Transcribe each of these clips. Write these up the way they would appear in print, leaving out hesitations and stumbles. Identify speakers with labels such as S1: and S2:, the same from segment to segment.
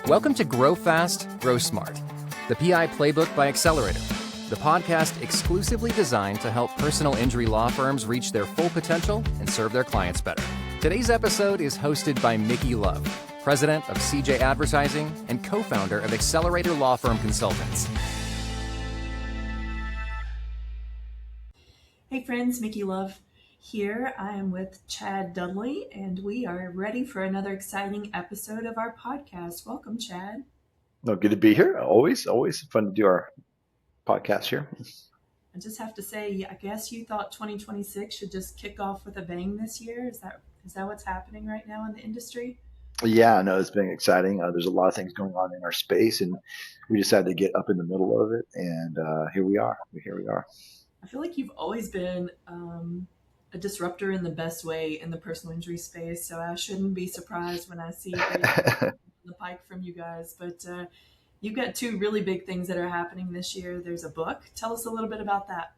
S1: Welcome to Grow Fast, Grow Smart, the PI Playbook by Accelerator, the podcast exclusively designed to help personal injury law firms reach their full potential and serve their clients better. Today's episode is hosted by Micki Love, president of CJ Advertising and co-founder of Accelerator Law Firm Consultants.
S2: Hey friends, Micki Love here. I am with Chad Dudley, and we are ready for another exciting episode of our podcast. Welcome, Chad.
S3: No, good to be here. Always fun to do our podcast here.
S2: I just have to say, I guess you thought 2026 should just kick off with a bang this year. Is that what's happening right now in the industry?
S3: Yeah, no, it's been exciting. There's a lot of things going on in our space, and we decided to get up in the middle of it, and here we are.
S2: I feel like you've always been a disruptor in the best way in the personal injury space, so I shouldn't be surprised when I see the pike from you guys. But you've got two really big things that are happening this year. There's a book. Tell us a little bit about that.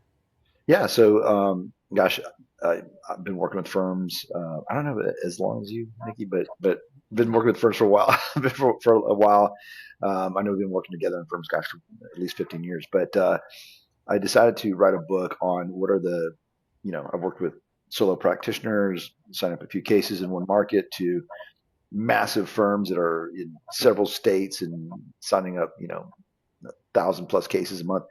S3: Yeah, so I've been working with firms. I don't know as long as you, Micki, but been working with firms for a while. for a while. I know we've been working together in firms, for at least 15 years. But I decided to write a book on what are the, I've worked with solo practitioners, signed up a few cases in one market, to massive firms that are in several states and signing up, 1,000+ cases a month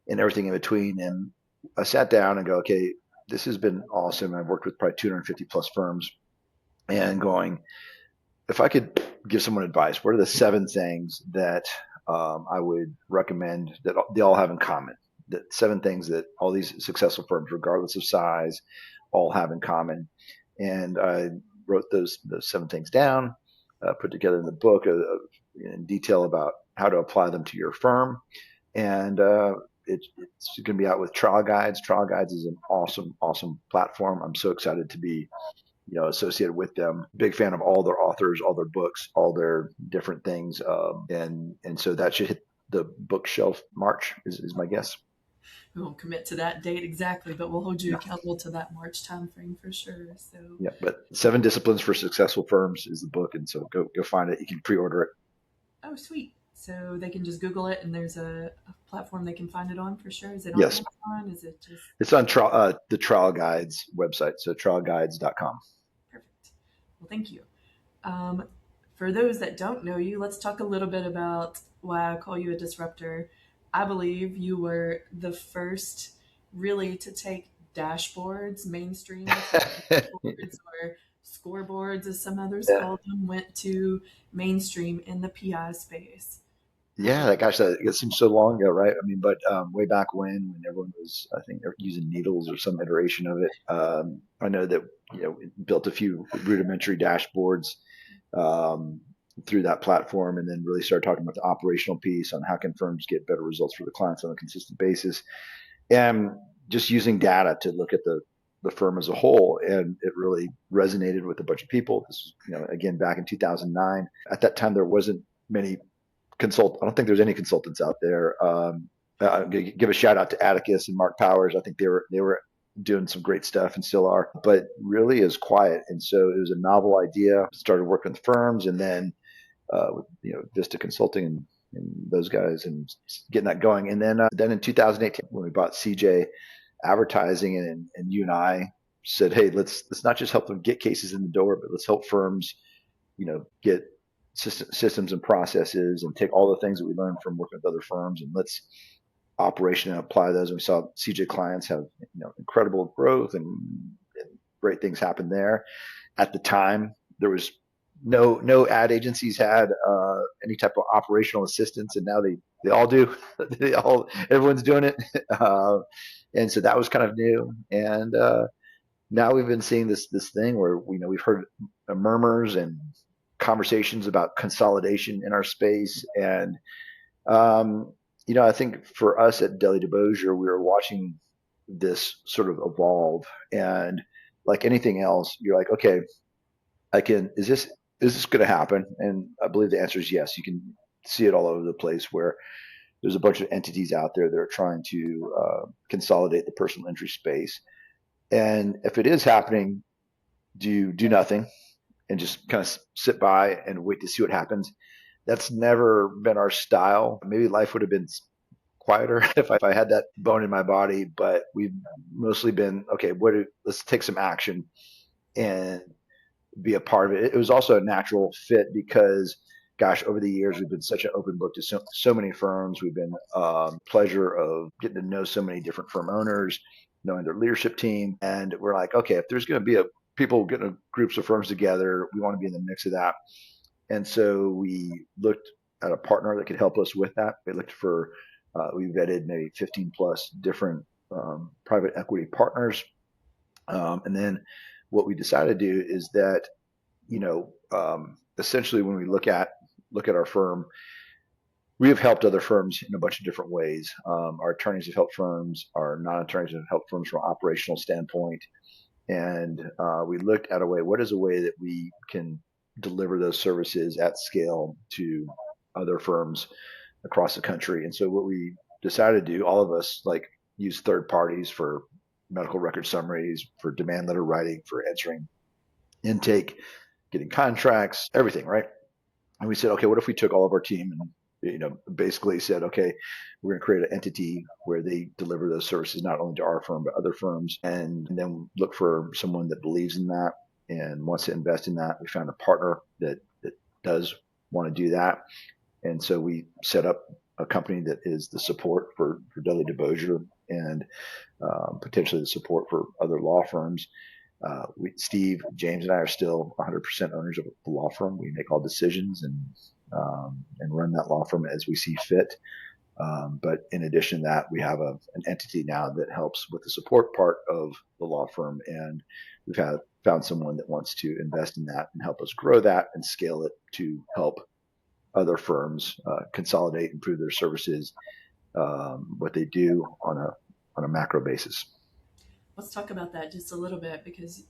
S3: and everything in between. And I sat down and go, okay, this has been awesome. I've worked with probably 250+ firms, and going, if I could give someone advice, what are the 7 things that I would recommend that they all have in common? That 7 things that all these successful firms, regardless of size, all have in common. And I wrote those 7 things down, put together in the book in detail about how to apply them to your firm. And it's going to be out with Trial Guides. Trial Guides is an awesome platform. I'm so excited to be associated with them. Big fan of all their authors, all their books, all their different things. And so that should hit the bookshelf March is my guess.
S2: We won't commit to that date exactly, but we'll hold you accountable to that March timeframe for sure. So
S3: yeah, but 7 Disciplines for Successful Firms is the book, and so go find it. You can pre-order it.
S2: Oh, sweet. So they can just Google it, and there's a platform they can find it on for sure. Is it on Amazon? Is it just?
S3: It's on the Trial Guides website, so trialguides.com.
S2: Perfect. Well, thank you. For those that don't know you, let's talk a little bit about why I call you a disruptor. I believe you were the first really to take dashboards, mainstream dashboards, or scoreboards, as some others call them, went to mainstream in the PI space.
S3: Yeah, gosh, it seems so long ago, right? I mean, but way back when everyone was, I think, they're using needles or some iteration of it. I know that built a few rudimentary dashboards through that platform, and then really started talking about the operational piece on how can firms get better results for the clients on a consistent basis, and just using data to look at the firm as a whole. And it really resonated with a bunch of people. This was, again, back in 2009. At that time, there wasn't many I don't think there's any consultants out there. I'll give a shout out to Atticus and Mark Powers. I think they were doing some great stuff and still are, but really is quiet. And so it was a novel idea. Started working with firms, and then with Vista Consulting and those guys, and getting that going. And then in 2018, when we bought CJ Advertising, and you and I said, hey, let's not just help them get cases in the door, but let's help firms, get systems and processes, and take all the things that we learned from working with other firms, and let's operation and apply those. And we saw CJ clients have incredible growth and great things happen there. At the time, there was no ad agencies had any type of operational assistance, and now they all do. Everyone's doing it, and so that was kind of new. And now we've been seeing this thing where we've heard murmurs and conversations about consolidation in our space. And I think for us at Dudley DeBosier, we were watching this sort of evolve, and like anything else, you're like, okay, is this going to happen? And I believe the answer is yes. You can see it all over the place, where there's a bunch of entities out there that are trying to consolidate the personal injury space. And if it is happening, do you do nothing and just kind of sit by and wait to see what happens? That's never been our style. Maybe life would have been quieter if I had that bone in my body, but we've mostly been, okay, let's take some action and be a part of it. It was also a natural fit because, gosh, over the years we've been such an open book to so many firms. We've been pleasure of getting to know so many different firm owners, knowing their leadership team, and we're like, okay, if there's going to be people getting groups of firms together, we want to be in the mix of that. And so we looked at a partner that could help us with that. We looked for we vetted maybe 15 plus different private equity partners, and then what we decided to do is that, essentially when we look at our firm, we have helped other firms in a bunch of different ways. Our attorneys have helped firms, our non-attorneys have helped firms from an operational standpoint. And we looked at what is a way that we can deliver those services at scale to other firms across the country. And so what we decided to do, all of us, like, use third parties for medical record summaries, for demand letter writing, for answering intake, getting contracts, everything, right? And we said, okay, what if we took all of our team and basically said, okay, we're going to create an entity where they deliver those services not only to our firm but other firms, and then look for someone that believes in that and wants to invest in that. We found a partner that does want to do that, and so we set up a company that is the support for Dudley DeBosier and potentially the support for other law firms. Steve, James, and I are still 100% owners of the law firm. We make all decisions and run that law firm as we see fit. But in addition to that, we have an entity now that helps with the support part of the law firm, and we've found someone that wants to invest in that and help us grow that and scale it to help other firms consolidate, improve their services, what they do on a macro basis.
S2: Let's talk about that just a little bit because,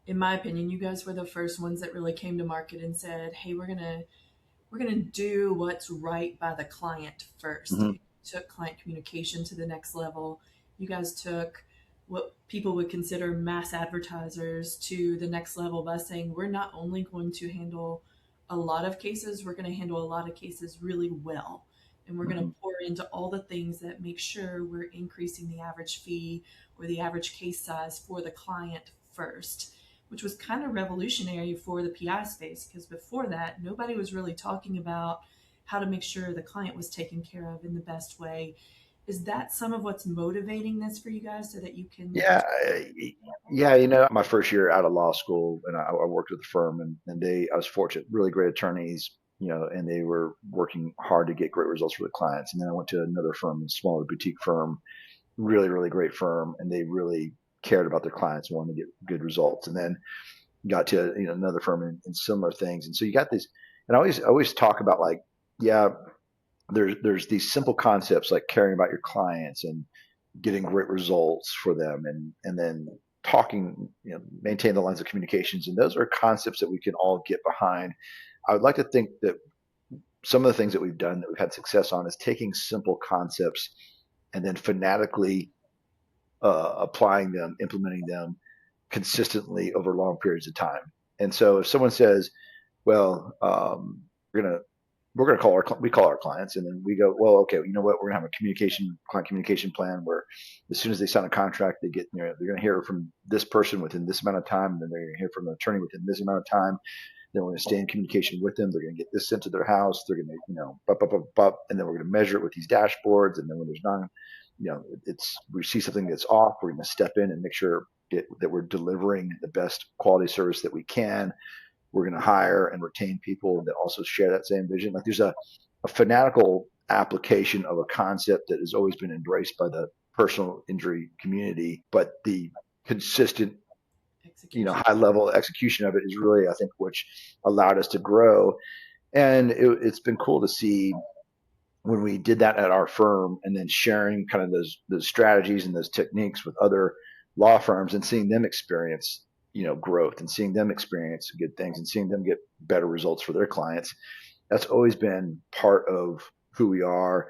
S2: in my opinion, you guys were the first ones that really came to market and said, "Hey, we're gonna do what's right by the client first."
S3: Mm-hmm.
S2: You took client communication to the next level. You guys took what people would consider mass advertisers to the next level by saying, "We're not only going to handle a lot of cases, we're going to handle a lot of cases really well." And we're going to pour into all the things that make sure we're increasing the average fee or the average case size for the client first, which was kind of revolutionary for the PI space because before that, nobody was really talking about how to make sure the client was taken care of in the best way. Is that some of what's motivating this for you guys so that you can?
S3: Yeah. My first year out of law school, and I worked with a firm, and I was fortunate, really great attorneys, and they were working hard to get great results for the clients. And then I went to another firm, a smaller boutique firm, really, really great firm, and they really cared about their clients and wanted to get good results. And then got to another firm and similar things. And so you got these, and I always talk about, like, yeah, there's these simple concepts like caring about your clients and getting great results for them, and then talking, maintain the lines of communications, and those are concepts that we can all get behind. I would like to think that some of the things that we've done that we've had success on is taking simple concepts and then fanatically applying them, implementing them consistently over long periods of time. And so if someone says, well, we're gonna call our clients, and then we go, well, okay, you know what, we're gonna have a client communication plan where as soon as they sign a contract, they get, they're gonna hear from this person within this amount of time, and then they're gonna hear from an attorney within this amount of time. Then we're gonna stay in communication with them. They're gonna get this sent to their house. They're gonna, and then we're gonna measure it with these dashboards. And then when we see something that's off, we're gonna step in and make sure that we're delivering the best quality service that we can. We're going to hire and retain people that also share that same vision. Like, there's a fanatical application of a concept that has always been embraced by the personal injury community, but the consistent, high level execution of it is really, I think, which allowed us to grow. And it's been cool to see when we did that at our firm, and then sharing kind of those strategies and those techniques with other law firms and seeing them experience growth, and seeing them experience good things, and seeing them get better results for their clients. That's always been part of who we are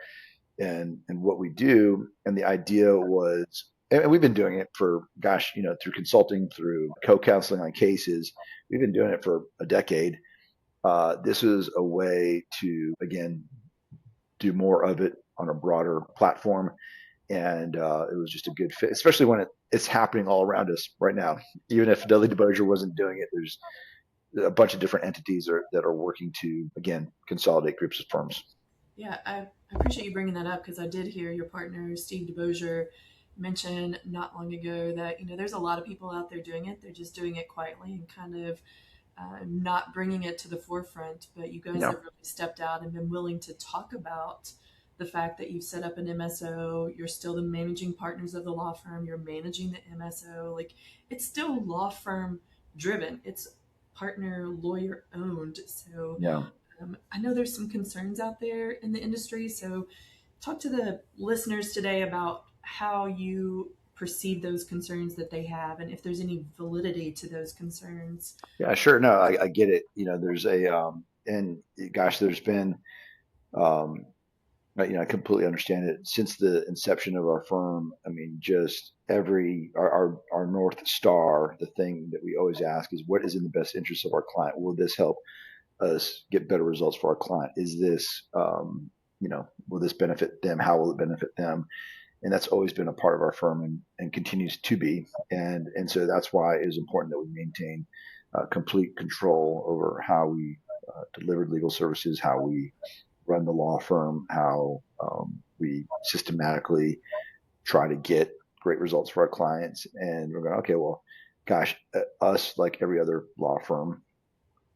S3: and what we do. And the idea was, and we've been doing it for, through consulting, through co-counseling on cases, we've been doing it for a decade. this is a way to, again, do more of it on a broader platform. And it was just a good fit, especially when it's happening all around us right now. Even if Dudley DeBosier wasn't doing it, there's a bunch of different entities that are working to, again, consolidate groups of firms.
S2: Yeah, I appreciate you bringing that up because I did hear your partner, Steve DeBosier, mention not long ago that, there's a lot of people out there doing it. They're just doing it quietly and kind of not bringing it to the forefront. But you guys
S3: Yeah.
S2: have really stepped out and been willing to talk about the fact that you've set up an MSO. You're still the managing partners of the law firm. You're managing the MSO. Like, it's still law firm driven. It's partner lawyer owned. So
S3: Yeah.
S2: I know there's some concerns out there in the industry. So talk to the listeners today about how you perceive those concerns that they have and if there's any validity to those concerns.
S3: Yeah, sure. No, I get it. There's and gosh, there's been, I completely understand it. Since the inception of our firm, I mean, just our North Star, the thing that we always ask is, what is in the best interest of our client? Will this help us get better results for our client? Is this, will this benefit them? How will it benefit them? And that's always been a part of our firm and continues to be. And so that's why it is important that we maintain complete control over how we deliver legal services, how we run the law firm, how we systematically try to get great results for our clients. And we're going, okay, well, gosh, us, like every other law firm,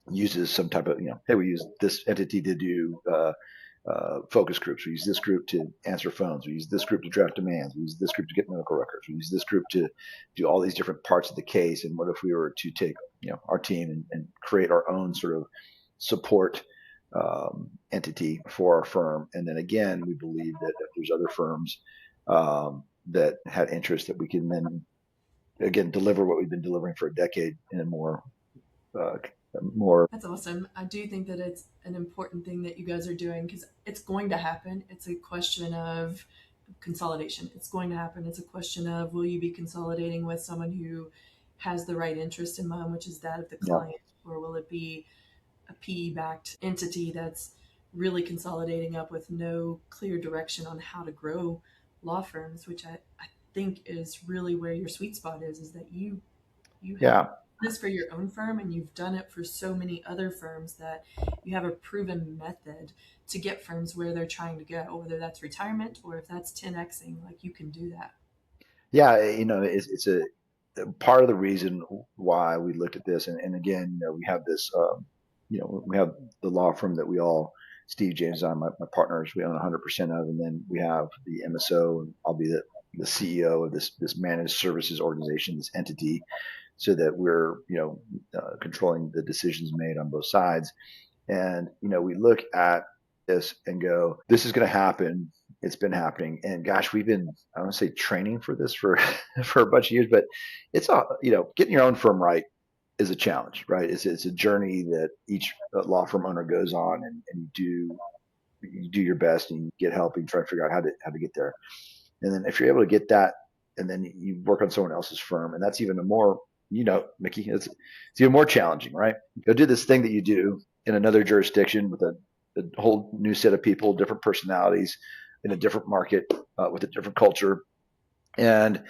S3: uses some type of, hey, we use this entity to do focus groups. We use this group to answer phones. We use this group to draft demands. We use this group to get medical records. We use this group to do all these different parts of the case. And what if we were to take, our team and create our own sort of support entity for our firm? And then again, we believe that if there's other firms that have interest, that we can then again deliver what we've been delivering for a decade in a more
S2: That's awesome. I do think that it's an important thing that you guys are doing because it's going to happen. It's a question of consolidation. It's going to happen. It's a question of, will you be consolidating with someone who has the right interest in mind, which is that of the client, or will it be a PE-backed entity that's really consolidating up with no clear direction on how to grow law firms, which I think is really where your sweet spot is that you have this for your own firm and you've done it for so many other firms that you have a proven method to get firms where they're trying to go, whether that's retirement or if that's 10xing, like you can do that.
S3: Yeah, it's a part of the reason why we looked at this. And again, we have this, we have the law firm that we all, Steve, James, and I, my partners, we own 100% of, and then we have the MSO, and I'll be the CEO of this managed services organization, this entity, so that we're, controlling the decisions made on both sides. And, we look at this and go, this is going to happen. It's been happening. And gosh, we've been, I don't want to say training for this for a bunch of years, but it's getting your own firm right is a challenge, right? It's a journey that each law firm owner goes on, and you do your best and you get help and try to figure out how to get there. And then if you're able to get that, and then you work on someone else's firm, and that's even a more, Micki, it's even more challenging, right? Go do this thing that you do in another jurisdiction with a whole new set of people, different personalities, in a different market, with a different culture. And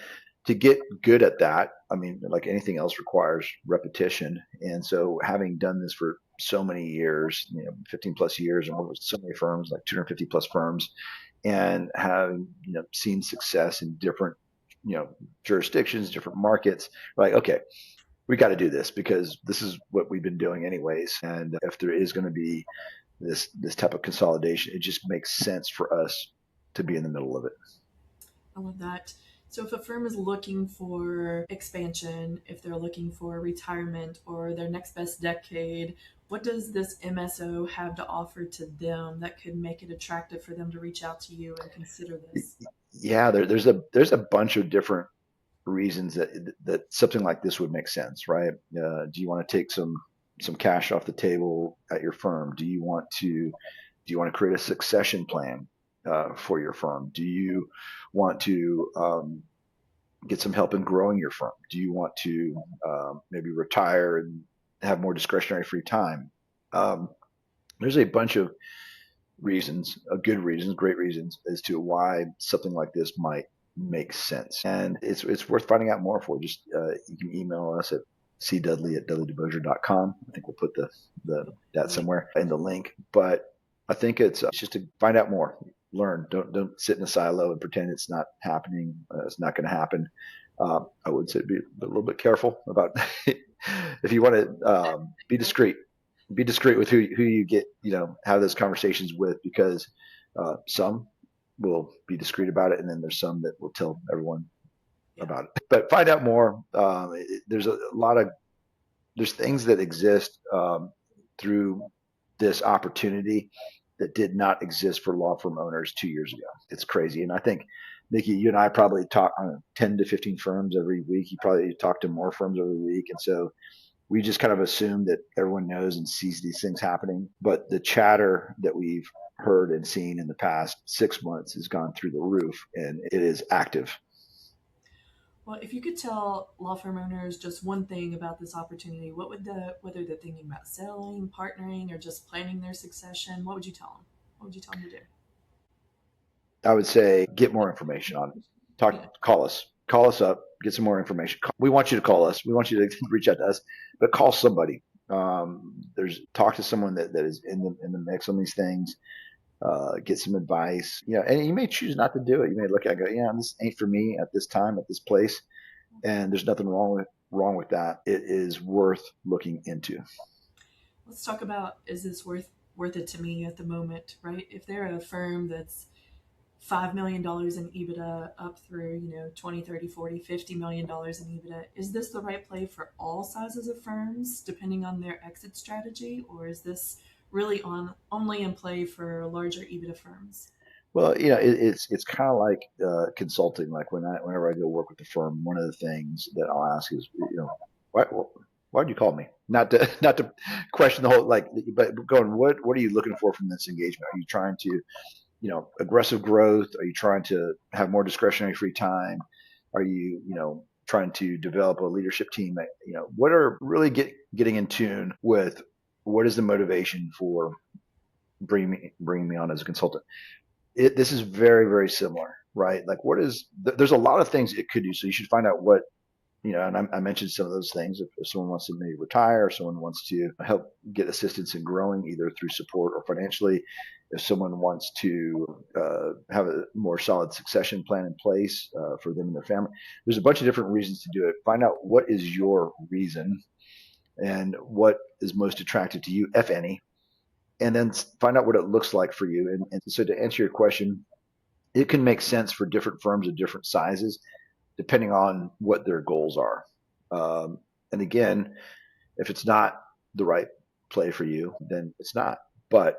S3: to get good at that, I mean, like anything else, requires repetition. And so having done this for so many years, 15 plus years, and worked with so many firms, like 250 plus firms, and having, seen success in different, jurisdictions, different markets, like, okay, we got to do this because this is what we've been doing anyways. And if there is going to be this type of consolidation, it just makes sense for us to be in the middle of it.
S2: I love that. So if a firm is looking for expansion, if they're looking for retirement or their next best decade, what does this MSO have to offer to them that could make it attractive for them to reach out to you and consider this?
S3: Yeah, there's a bunch of different reasons that something like this would make sense, right? Do you want to take some cash off the table at your firm? Do you want to create a succession plan for your firm? Do you want to get some help in growing your firm? Do you want to maybe retire and have more discretionary free time? There's a bunch of reasons, good reasons, great reasons as to why something like this might make sense. And it's worth finding out more for. Just you can email us at cdudley@dudleydebosier.com. I think we'll put that somewhere in the link. But I think it's just to find out more, learn. Don't sit in a silo and pretend it's not happening. It's not going to happen. I would say be a little bit careful about if you want to be discreet. Be discreet with who you get, have those conversations with, because some will be discreet about it, and then there's some that will tell everyone about it. But find out more. There's there's things that exist through this opportunity that did not exist for law firm owners 2 years ago. It's crazy. And I think, Micki, you and I probably talk 10 to 15 firms every week. You probably talk to more firms every week. And so we just kind of assume that everyone knows and sees these things happening. But the chatter that we've heard and seen in the past 6 months has gone through the roof, and it is active.
S2: Well, if you could tell law firm owners just one thing about this opportunity, whether they're thinking about selling, partnering, or just planning their succession, what would you tell them? What would you tell them to do?
S3: I would say get more information on it. Call us up, get some more information. We want you to call us. We want you to reach out to us, but call somebody. Talk to someone that is in the mix on these things. Get some advice. And you may choose not to do it. You may look at it and go, this ain't for me at this time, at this place. And there's nothing wrong with that. It is worth looking into.
S2: Let's talk about, is this worth it to me at the moment, right? If they're a firm that's $5 million in EBITDA up through, 20, 30, 40, $50 million in EBITDA. Is this the right play for all sizes of firms, depending on their exit strategy? Or is this really only in play for larger EBITDA firms?
S3: Well, it's kind of like consulting. Like whenever I go work with a firm, one of the things that I'll ask is, why'd you call me? Not to question the whole, but going, what are you looking for from this engagement? Are you trying to aggressive growth? Are you trying to have more discretionary free time? Are you, trying to develop a leadership team? What are really getting in tune with what is the motivation for bringing me on as a consultant? This is very, very similar, right? Like there's a lot of things it could do. So you should find out what, and I mentioned some of those things. If someone wants to maybe retire, or someone wants to help get assistance in growing either through support or financially, if someone wants to have a more solid succession plan in place for them and their family, there's a bunch of different reasons to do it. Find out what is your reason and what is most attractive to you, if any, and then find out what it looks like for you. And so to answer your question, it can make sense for different firms of different sizes, depending on what their goals are. And again, if it's not the right play for you, then it's not. But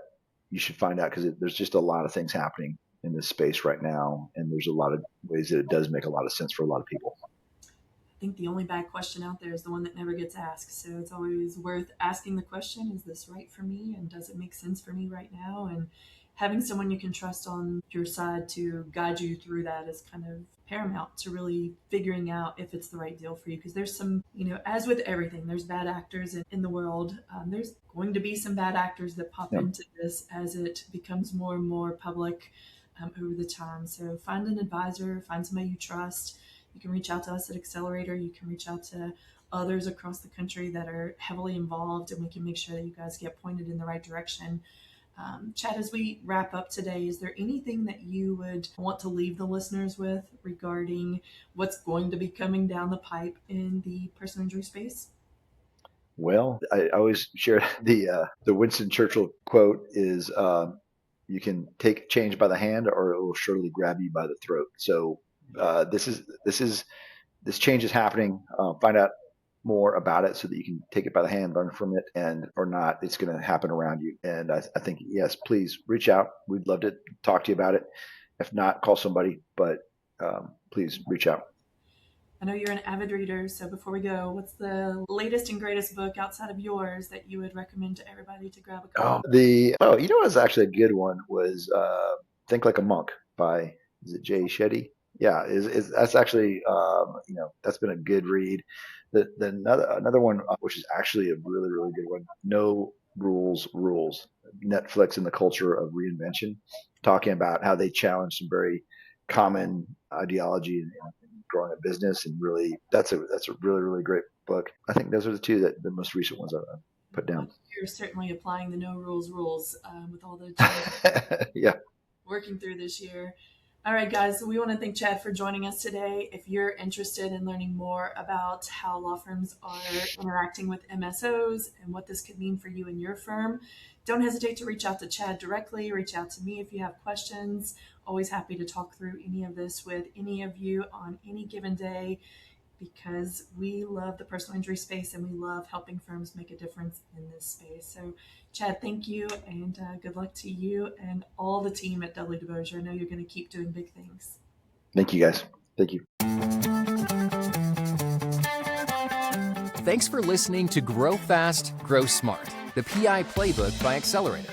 S3: you should find out, because there's just a lot of things happening in this space right now. And there's a lot of ways that it does make a lot of sense for a lot of people.
S2: I think the only bad question out there is the one that never gets asked. So it's always worth asking the question, is this right for me? And does it make sense for me right now? And having someone you can trust on your side to guide you through that is kind of paramount to really figuring out if it's the right deal for you. Because there's some, as with everything, there's bad actors in the world. There's going to be some bad actors that pop into this as it becomes more and more public over the time. So find an advisor, find somebody you trust. You can reach out to us at Accelerator. You can reach out to others across the country that are heavily involved, and we can make sure that you guys get pointed in the right direction. Chad, as we wrap up today, is there anything that you would want to leave the listeners with regarding what's going to be coming down the pipe in the personal injury space?
S3: Well, I always share the Winston Churchill quote is, you can take change by the hand, or it will surely grab you by the throat. So this change is happening. Find out more about it so that you can take it by the hand, learn from it, and or not, it's going to happen around you. And I think, yes, please reach out. We'd love to talk to you about it. If not, call somebody, but please reach out.
S2: I know you're an avid reader, so before we go, what's the latest and greatest book outside of yours that you would recommend to everybody to grab a copy?
S3: What's actually a good one was Think Like a Monk by, is it Jay Shetty? Yeah, that's actually that's been a good read. Another one, which is actually a really, really good one, No rules. Netflix and the culture of reinvention, talking about how they challenge some very common ideology in growing a business, and really that's a really great book. I think those are the most recent ones I've put down.
S2: You're certainly applying the no rules with all the changes
S3: yeah,
S2: working through this year. All right, guys, so we want to thank Chad for joining us today. If you're interested in learning more about how law firms are interacting with MSOs and what this could mean for you and your firm, don't hesitate to reach out to Chad directly. Reach out to me if you have questions. Always happy to talk through any of this with any of you on any given day, because we love the personal injury space and we love helping firms make a difference in this space. So, Chad, thank you, and good luck to you and all the team at Dudley DeBosier. I know you're going to keep doing big things.
S3: Thank you, guys. Thank you.
S1: Thanks for listening to Grow Fast, Grow Smart, the PI Playbook by Accelerator.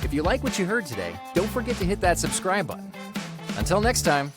S1: If you like what you heard today, don't forget to hit that subscribe button. Until next time.